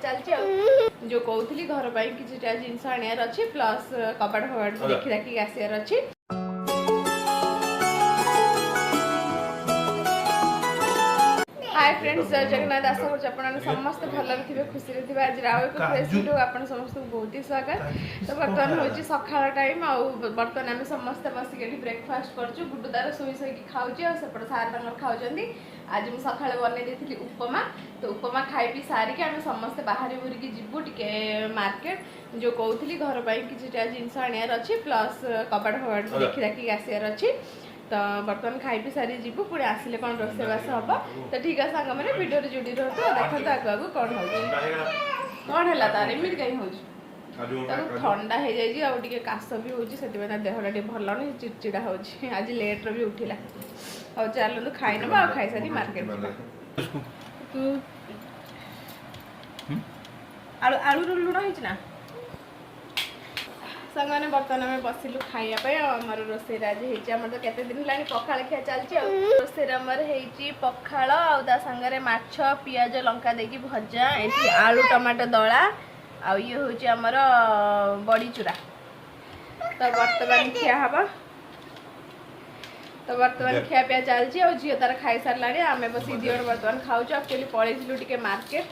चलती जो कहूली घर पर किसी जिनस आनियार अच्छी प्लस कबाट फबाट देखी देखिक आसार अच्छी। हाय फ्रेंड्स, जय जगन्नाथ। आशा कर समस्त भल थे खुशी थे। आज राव एक फ्रेश वीडियो आप समस्त बहुत ही स्वागत। तो बर्तमान हूँ सकाल टाइम बर्तमान आम समस्ते बसिक ब्रेकफास्ट कर गुड्डू तार शोई शोक खाऊपट सार खाऊँ। आज मुझे सका बनई देती उपमा। तो उपमा खाई पी सारिक आम समस्ते बाहर बुरी जीवु टे मार्केट जो कहूली घर पर किसी जिनस आनियार अच्छी प्लस कबाट फबाट देखी देखिक आसार अच्छी। तो बर्तमान खाई पी सारी जीवु पुणी आसिले कौन रोषेबास हम। तो ठीक है सांग मैंने वीडियो जोड़ी रहो देखते आगु आगु कौन हो कौन है तार एमती कहीं हो ठंडा हो जाए काश भी होती देहटा टे भल नहीं चिड़चिड़ा हो। आज लेट्रे भी उठिला। हाँ चलते खाई ना आ खाई सारी मार्केट आलू आलू लुण हो सांग बर्तमान आम बसिलु खाइबा आमर रोषे आज होमर तो केते दिन है पखाड़ खिया चलती रोषे आमर हो पखाड़ आ सांगे माछ पियाज लंका देकी भजा ये आलू टमाटो दला आ ये हूँ आमर बड़ी चूरा। तो बर्तमान खिया हम तो बर्तमान खिया पिया चलती झील तार खाई सारा आम बस दिवन बर्तमान खाऊ। एक्चुअली पलैलु टे मार्केट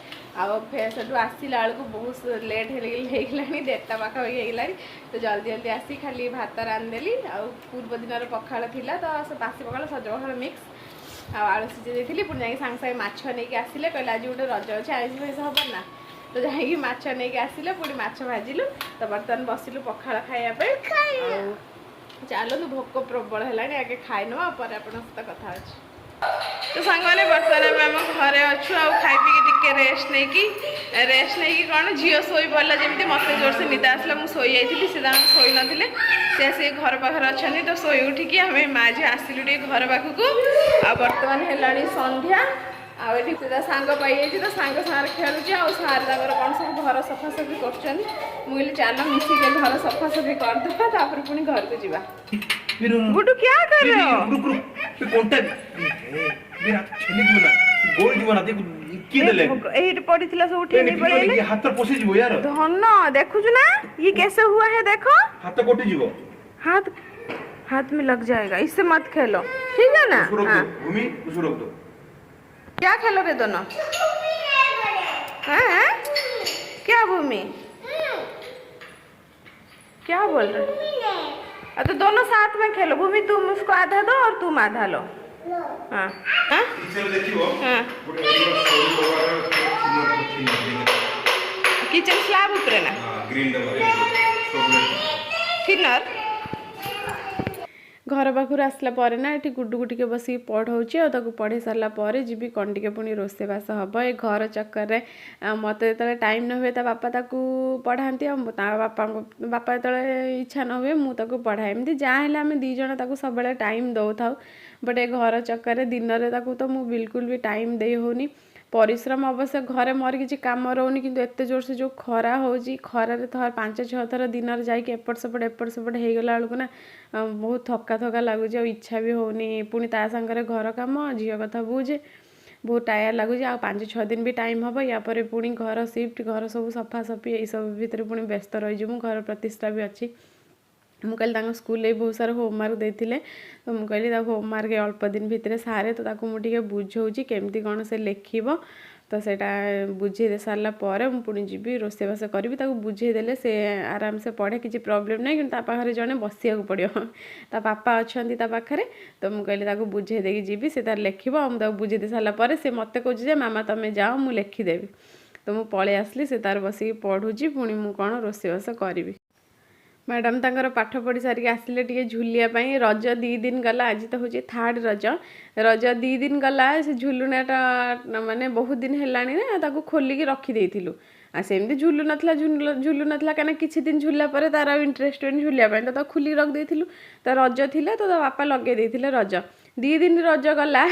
आउ फिर से आसला बेलू बहुत लेट होगा 1:30 पाखापाखि होगा। तो जल्दी जल्दी आसी खाली भात रांधिदेली पूर्व दिन पखाड़ थिला तो से बासी पखाड़ सज पखाड़ मिक्स आलू सीझे देती पुणी जा सागे सागे माछ नहीं आसिले कहले आज गोटे रज अच्छे आइस फैस हम ना। तो जाकि माछ नहीं आसिले पुणी माछ भाजिलु। तो बर्तमान बसिलु पखाड़ खाइबा चलतु भोक प्रबल है आगे खाई ना सहित कथा अच्छे। तो सांग मैंने बर्तमान आम घरे अच्छु आ खाई पी रेस्ट नहीं कौन झील शोई पड़ा जमी मत जोर से निद आसला मुझे शोई जाइली से शोई नी से घर पाखे अच्छा। तो शोई उठिकी आम माँ झी आसिलु टे घर पाखक आ बर्तमान है संध्या आठी सांग पाई तो सांग सारे खेलुचे आ सार कौन सब घर सफासफी कर चल मिसिक घर सफासफी करदे पुणी घर को जावा। गुड्डू क्या कर रहे हो? धन देखुच ना ये कैसे हुआ है देखो हाथ हाथ में लग जाएगा इससे मत खेलो ठीक है ना। क्या खेलो रे दोनों? हाँ क्या भूमि क्या बोल रहे? तो दोनों साथ में खेलो। भूमि तुम उसको आधा दो और तुम आधा लो। हाँ हाँ किचन स्लैब ऊपर ना थिनर घर पाखर आसला ना ये गुड्डू को टे बस पढ़ाऊँ पढ़े सारापर जी कौन टे पुणी रोषेबास हम। ये घर चक्कर में मत जो टाइम न हुए बापा पढ़ाती बापा जो इच्छा न हुए मुझे पढ़ाए एमती जहाँ आम दीज सब टाइम दौ था। बट ये घर चक्कर दिन में तो मुझे बिल्कुल भी टाइम दे होनी। परिश्रम अवश्य घरे मोर किसी कम रोनी कि एत जोर से जो खरा हो खरार 5-6 थर दिन जाकि एपट सेपट होगला बेलू ना बहुत थका थका लगुच इच्छा भी होनी। पुणी ता सागर घर कम झील कथा बुझे बहुत टायर लगुच आ 5-6 दिन भी टाइम हम या पुणी घर शिफ्ट घर सब सफासफी यही सब भितर पुणी व्यस्त रही घर प्रतिष्ठा भी अच्छी। मुझे स्कूल बहुत सारा होमवर्क देते तो मुझे होमवर्क अल्प दिन भितर सारे तो मुझे बुझाऊँ केमती कौन से लिखब। तो सेटा बुझे दे सारा पर पुणी जी रोषेबास करी बुझेदेले से आराम से पढ़े किसी प्रॉब्लम नहीं कि पाखे जड़े बसिया पड़ो ता पापा अच्छा पाखे। तो मुझे बुझे देकी जी से तार लिखब मुझे बुझे दे सारापर से मत कहे मामा तुम्हें जाओ मुझे लिखिदेवी। तो मुझे पलि आसली से तार बसिक पढ़ुची पुणी मु कौन रोषेबास करी। मैडम तांकर पाठ पढ़ी सारिक आसिले टे झुलिया रज 2 दिन गला। आज तो हूँ 3rd रज 2 दिन गला से झुलुनाटा माने बहुत दिन है ना खोलिकी रखीदेलु आ सेमती झुलु नाला कहीं किसी दिन झुला पर तार इंटरेस्ट झुलिया तो खोलिक रखीदेलु। तो रज थिला तो बापा लगे देते रज 2 दिन रज गला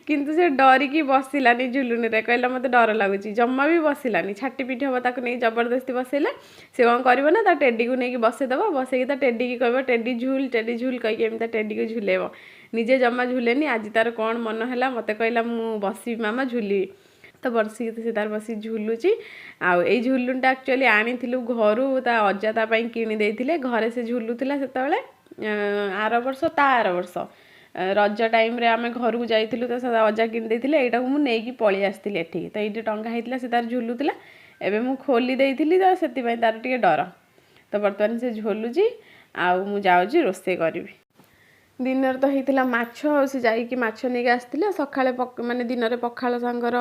किंतु से डरिकी बसलानी झुलुनी रे कहला मत डर लगुच जमा भी बसलानी छाटी पिटी हम ताक नहीं जबरदस्ती बसैला से कौन कर टेडी को नहीं बसईदेव बसई टेडी की कह टेडी झुल कहीकि टेडी को झुलेब निजे जमा झुलेनी। आज तार कौन मन है मत कहला मु बस मामा झुली तो बसी से तार बसी झुलुची आउ ए झुलुटा एक्चुअली आनीलु घर ता अजा ता किणी देइथिले घरे से झुलुला से आर वर्ष ता आर वर्ष रज टाइम रे आमे घर को जाइथिलु तो अजा किणी देइथिले एटा को मु नेकी पळी आस्थिले एठी तो एठी टंगा हेतिला से तार झुलुला एबे मु खोली देइथिली तो सेति पई तार टिके डर तो बर्तमान से झुलुची आउ मु जाउची रोसे करबी दिन तो होता माछ से जाइए माछ नहीं आसते सकाଳେ माने दिन में पखाल सांगर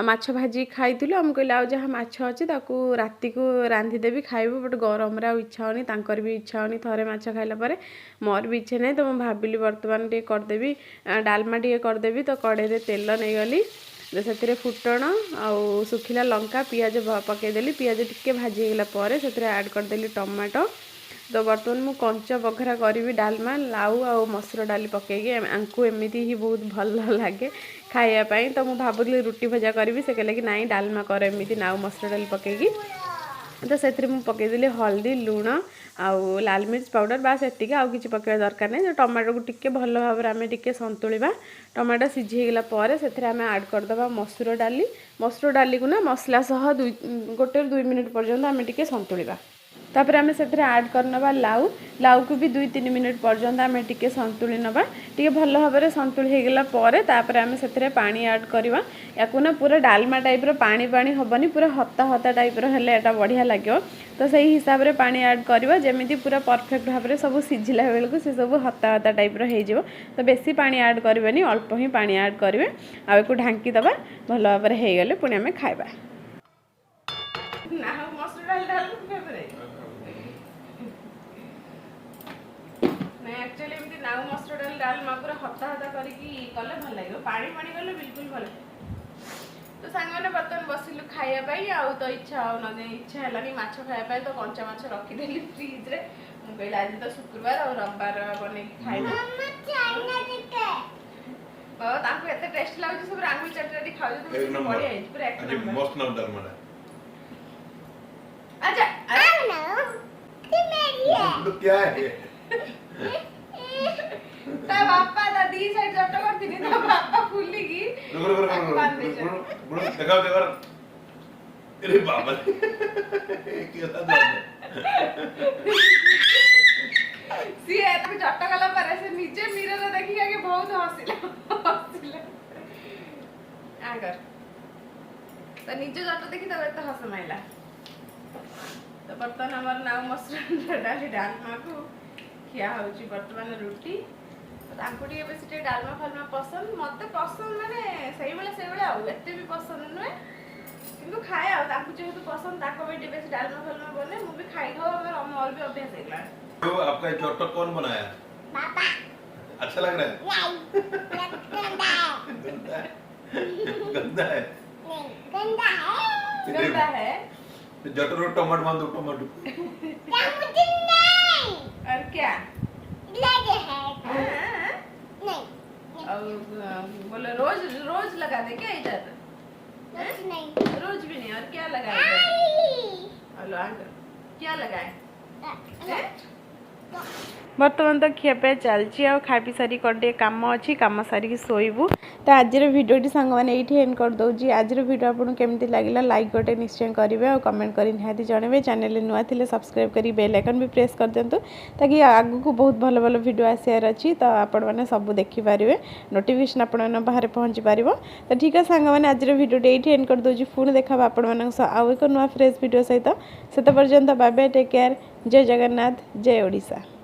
माछ भाजी खाइलु आम कहले आउ जहाँ माछ अच्छी राति को रांधिदेवी खाइबु बट गरम रे इच्छा होनी तांकर भी इच्छा होनी थरे माछ खाइला परे मोर भी इच्छा नहीं तो मैं भाविली बर्तमान टे करदेवी डालमा टे करदेवी तो कड़े तेल नहीं गली से फुटण आउ सुखिला लंका पियाज पकईदेली पियाज टिके भाजीगला से ऐड करदेली टमाटो तो बर्तमान मु कंचा बघरा करी डालमा लाउ आउ मसूर डाली पकईकी आंकु एमती ही बहुत भल लगे खायापाई तो मुझे भावुली रुटी भजा करी से कहले कि नाई डालमा कर एमती नाउ मसूर डाली पकईकी तो से पकईदेली हल्दी लुण आउ लाल मिर्च पाउडर बास एतिक आउ किसी पकड़ा दरकार नहीं टमाटो को टिके भल भाव में आम टिके संतुलिबा टमाटो सिझीगला से आम ऐड करदे मसूर डाली को ना मसला सह 1-2 मिनिट पर्यंत आम टिके संतुलिबा तापर आम से ऐड करनबा लाउ लाउ को भी 2-3 मिनिट पर्यंत आम टिके संतुली नबा टिके भल भाव में संतुली हेगला तापर आम से पानी ऐड करवा या ना पूरा डालमा टाइप रो पानी पानी हबनी पूरा हता हता टाइप रो हेले एटा बढ़िया लगे तो सही हिसाब रे पानी ऐड करवा जेमिति पूरा परफेक्ट भाव में सब सिझिला बेलू से सब हता हता टाइप रो हेजिवो तो बेसी पानी ऐड करबेनी अल्प ही पानी ऐड करेंगे आ को ढांकी दबा भल भाव में हो गले पुणी आम खाइबा एक्चुअली एमती नाउ मसूर डाल डालमा पूरा हता हता करके कले भल लगे पानी पानी गले बिल्कुल भल तो सांग मैंने बर्तमान बसिलु खाइबाई आउ तो इच्छा हो इच्छा है माछ खाइबाई तो कंचा माछ रखीदेली फ्रिज रे मु कहले आज तो शुक्रवार और रविवार बने खाइबो बाबा ताको एते टेस्ट लागो सब आंगुल चटचटी खाउ तो बढ़िया है पूरा एक नंबर मस्त नाम दरमाना अच्छा आई नो कि मेरी है क्या है ता बापा दादी साइड जट करथिनी ता बापा फुल्ली की देखो अरे बाबा क्या था सी एत जट गला पर से नीचे मिरर देखि के बहुत हसिला आगर तो नीचे जट देखि तो एत हस माइला तो बर्तमान हमर नाउ मसूर डाली डालमा को क्या होची बर्तमान रुटी तांको टिके बेसी टे डालमा फालमा पसंद मते पसंद माने सही बेले आ एते भी पसंद नुए किंतु खाए आ तांको जेहेतु पसंद ताको बेटी बेसी डालमा फालमा बने मु भी खाई खाओ मोर भी अभ्यास हेला तो आपका चोटो कौन बनाया पापा अच्छा लग रहा है गंदा है गंदा है नहीं गंदा है जटरो टमाटर मान दो टमाटर क्या मुझे नहीं और क्या लगे है नहीं और बोले रोज रोज लगा दे क्या इधर रोज नहीं रोज भी नहीं और क्या लगाए हेलो अंकल क्या लगाए बर्तमान तो खियापिया चलती आ खाई पी सारी कौन टे कम अच्छी कम सारिकी शोबू तो आज भिडियोटी सांग मैंने ये एंड कर दूसरी आज भिडियो आपको केमती लगे लाइक गोटे निश्चय करेंगे और कमेंट कर निहाती जनइबे चैनल नुआ थे सब्सक्राइब करी बेल आइकन भी प्रेस कर दिंतु ताकि आगू को बहुत भल भल भिडियो आसार अच्छी तो आपण मैंने सब देखिपारे नोटिफिकेशन आपण बाहर पहुँची पार तो ठीक है सांग मैंने आज भिडियोटी ये एंड कर दूसरी पुणी देखा आपण आउ एक नुआ फ्रेश भिडियो सहित से पर्यंत बाय बाय टेक केयर जय जगन्नाथ जय ओडिशा।